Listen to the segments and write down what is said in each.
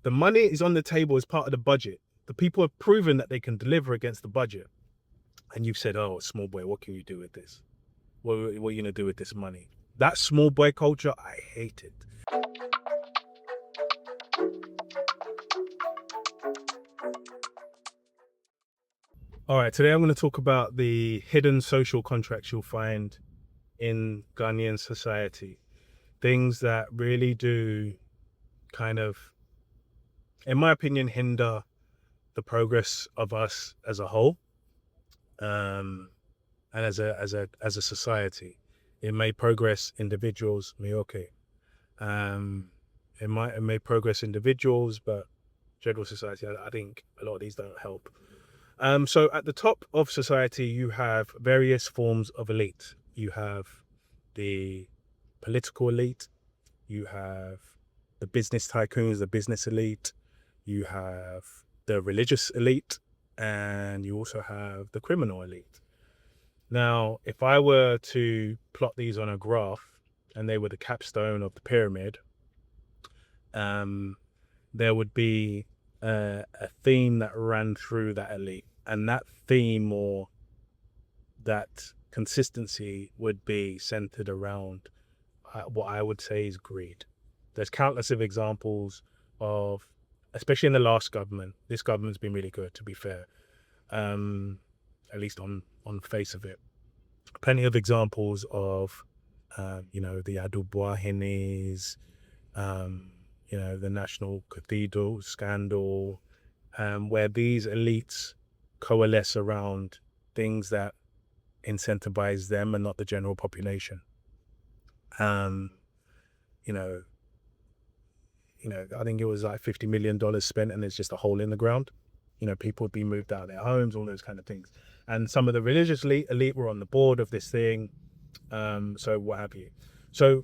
The money is on the table as part of the budget. The people have proven that they can deliver against the budget. And you've said, oh, small boy, what can you do with this? What are you going to do with this money? That small boy culture, I hate it. All right, today I'm going to talk about the hidden social contracts you'll find in Ghanaian society. Things that really do kind of, in my opinion, hinder the progress of us as a whole, and as a society. It may progress individuals, okay. It may progress individuals, but general society, I think a lot of these don't help. So at the top of society, you have various forms of elite. You have the political elite, you have the business tycoons, the business elite, you have the religious elite, and you also have the criminal elite. Now, if I were to plot these on a graph and they were the capstone of the pyramid, there would be a theme that ran through that elite, and that theme or that consistency would be centered around what I would say is greed. There's countless of examples of, especially in the last government. This government's been really good, to be fair, at least on face of it. Plenty of examples of, the Adubuahinis, the National Cathedral scandal, where these elites coalesce around things that incentivize them and not the general population. I think it was like $50 million spent and there's just a hole in the ground. People would be moved out of their homes, all those kind of things. And some of the religious elite were on the board of this thing. So what have you. So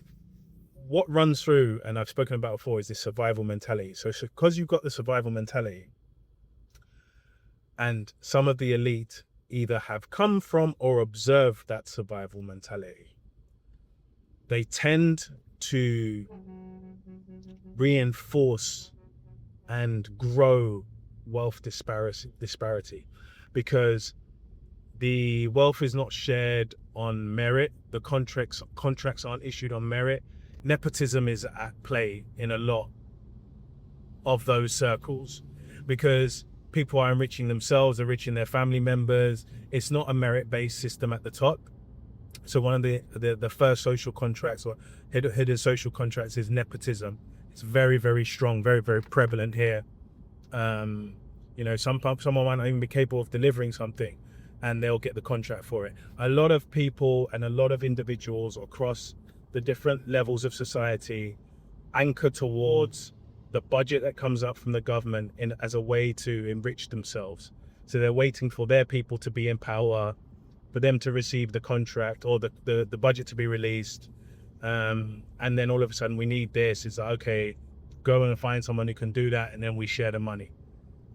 what runs through, and I've spoken about before, is this survival mentality. So because you've got the survival mentality, and some of the elite either have come from or observed that survival mentality, they tend to reinforce and grow wealth disparity, because the wealth is not shared on merit. The contracts aren't issued on merit. Nepotism is at play in a lot of those circles, because people are enriching themselves, enriching their family members. It's not a merit-based system at the top. So one of the first social contracts or hidden social contracts is nepotism. It's very, very strong, very, very prevalent here. Someone might not even be capable of delivering something and they'll get the contract for it. A lot of people and a lot of individuals across the different levels of society anchor towards the budget that comes up from the government as a way to enrich themselves. So they're waiting for their people to be in power, for them to receive the contract or the budget to be released. And then all of a sudden we need this. It's like, okay, go and find someone who can do that. And then we share the money,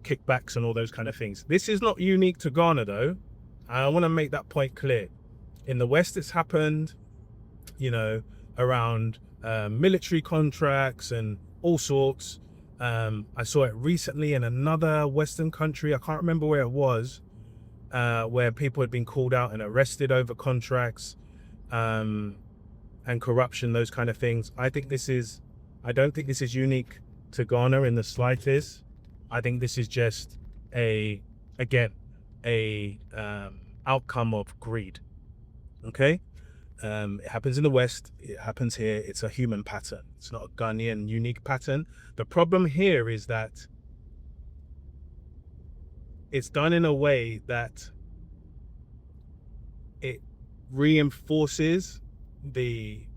kickbacks and all those kind of things. This is not unique to Ghana though. I want to make that point clear. In the West, it's happened, around military contracts and all sorts. I saw it recently in another Western country. I can't remember where it was, where people had been called out and arrested over contracts, and corruption, those kind of things. I don't think this is unique to Ghana in the slightest. I think this is just a outcome of greed. Okay? It happens in the West, it happens here. It's a human pattern. It's not a Ghanaian unique pattern. The problem here is that it's done in a way that it reinforces the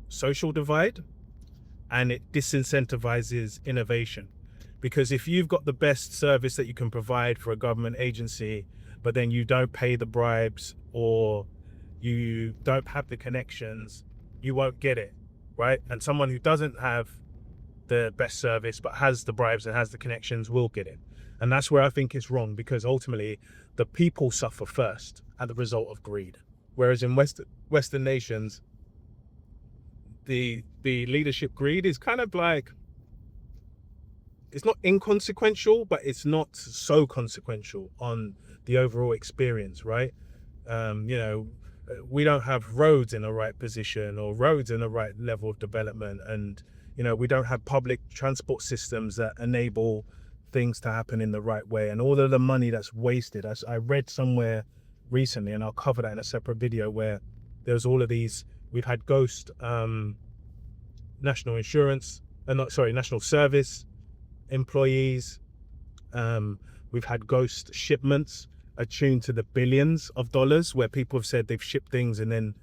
social divide and it disincentivizes innovation. Because if you've got the best service that you can provide for a government agency, but then you don't pay the bribes or you don't have the connections, you won't get it, right? And someone who doesn't have the best service but has the bribes and has the connections will get it. And that's where I think it's wrong, because ultimately the people suffer first as the result of greed. Whereas in Western nations, the leadership greed is kind of like, it's not inconsequential, but it's not so consequential on the overall experience, right? You know, we don't have roads in the right position or roads in the right level of development, and you know, we don't have public transport systems that enable things to happen in the right way, and all of the money that's wasted. As I read somewhere recently, and I'll cover that in a separate video, where there's all of these, we've had ghost national insurance, national service employees. We've had ghost shipments attuned to the billions of dollars, where people have said they've shipped things and then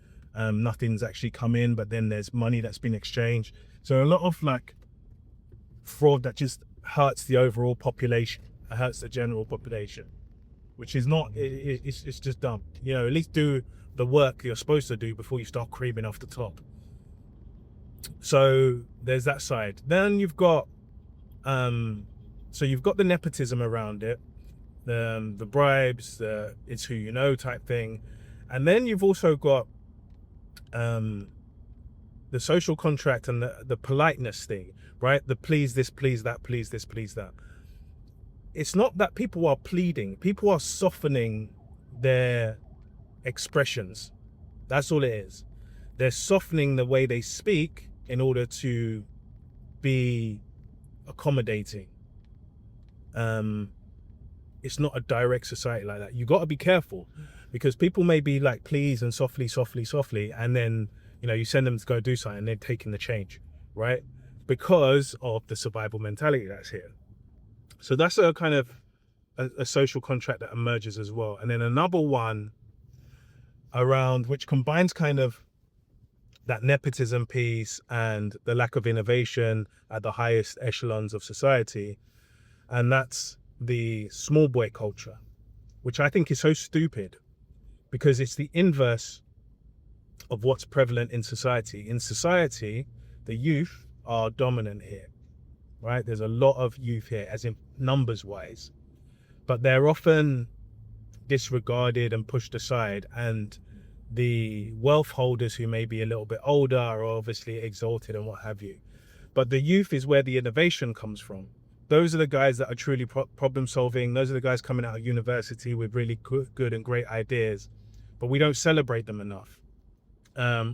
nothing's actually come in, but then there's money that's been exchanged. So a lot of like fraud that just hurts the overall population, it hurts the general population, which is not, it's just dumb. You know, at least do the work you're supposed to do before you start creaming off the top. So there's that side. Then you've got so you've got the nepotism around it, the bribes, the it's who you know type thing, and then you've also got the social contract and the politeness thing, right? The please this, please that, please this, please that. It's not that people are pleading, people are softening their expressions. That's all it is. They're softening the way they speak in order to be accommodating. It's not a direct society like that. You got to be careful, because people may be like, please, and softly, softly, softly, and then, you know, you send them to go do something and they're taking the change, right? Because of the survival mentality that's here. So that's a kind of a social contract that emerges as well. And then another one around, which combines kind of that nepotism piece and the lack of innovation at the highest echelons of society. And that's the small boy culture, which I think is so stupid, because it's the inverse of what's prevalent in society. In society, the youth are dominant here, right? There's a lot of youth here, as in numbers wise, but they're often disregarded and pushed aside. And the wealth holders, who may be a little bit older, are obviously exalted and what have you. But the youth is where the innovation comes from. Those are the guys that are truly problem solving. Those are the guys coming out of university with really good and great ideas, but we don't celebrate them enough.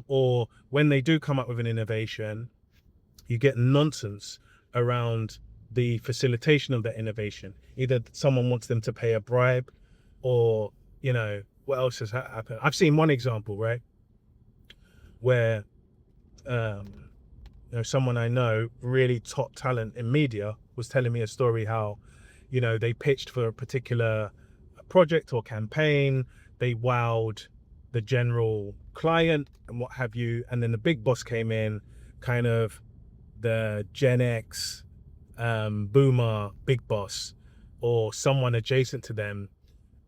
Or when they do come up with an innovation, you get nonsense around the facilitation of that innovation. Either someone wants them to pay a bribe, or, you know, what else has happened? I've seen one example, right, where you know, someone I know, really top talent in media, was telling me a story how, you know, they pitched for a particular project or campaign, they wowed the general client and what have you, and then the big boss came in, kind of the Gen X boomer big boss, or someone adjacent to them,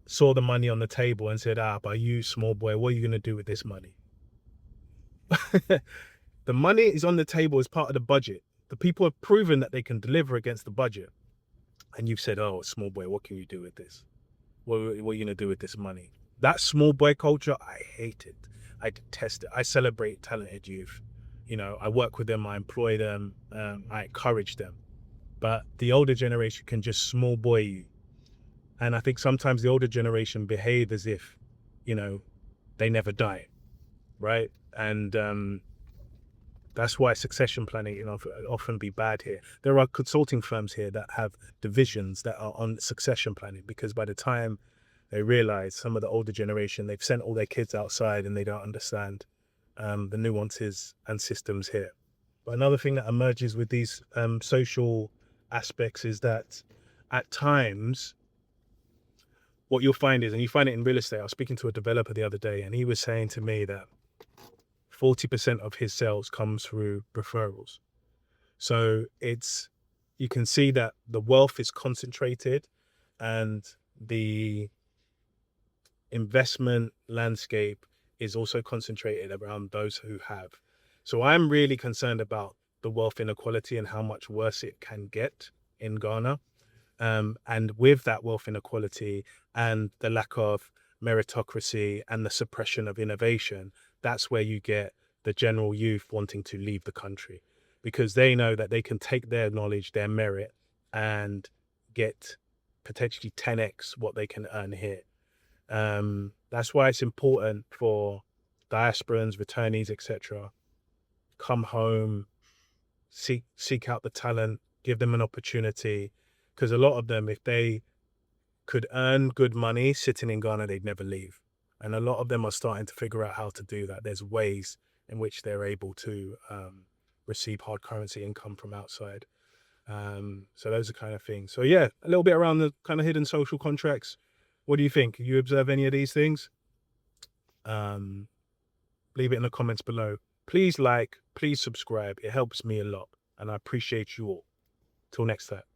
saw the money on the table and said, but you small boy, what are you going to do with this money? The money is on the table as part of the budget. The people have proven that they can deliver against the budget. And you've said, oh, small boy, what can you do with this? What are you going to do with this money? That small boy culture, I hate it. I detest it. I celebrate talented youth. You know, I work with them, I employ them, I encourage them. But the older generation can just small boy you. And I think sometimes the older generation behave as if, you know, they never die, right? And that's why succession planning, you know, often be bad here. There are consulting firms here that have divisions that are on succession planning, because by the time they realize, some of the older generation, they've sent all their kids outside and they don't understand the nuances and systems here. But another thing that emerges with these social aspects is that at times, what you'll find is, and you find it in real estate, I was speaking to a developer the other day, and he was saying to me that 40% of his sales comes through referrals. So you can see that the wealth is concentrated, and the investment landscape is also concentrated around those who have. So I'm really concerned about the wealth inequality and how much worse it can get in Ghana. And with that wealth inequality and the lack of meritocracy and the suppression of innovation, that's where you get the general youth wanting to leave the country, because they know that they can take their knowledge, their merit, and get potentially 10x what they can earn here. That's why it's important for diasporans, returnees, etc. Come home, seek out the talent, give them an opportunity, because a lot of them, if they could earn good money sitting in Ghana, they'd never leave. And a lot of them are starting to figure out how to do that. There's ways in which they're able to receive hard currency income from outside. So those are kind of things. So yeah, a little bit around the kind of hidden social contracts. What do you think? You observe any of these things? Leave it in the comments below. Please like, please subscribe. It helps me a lot, and I appreciate you all. Till next time.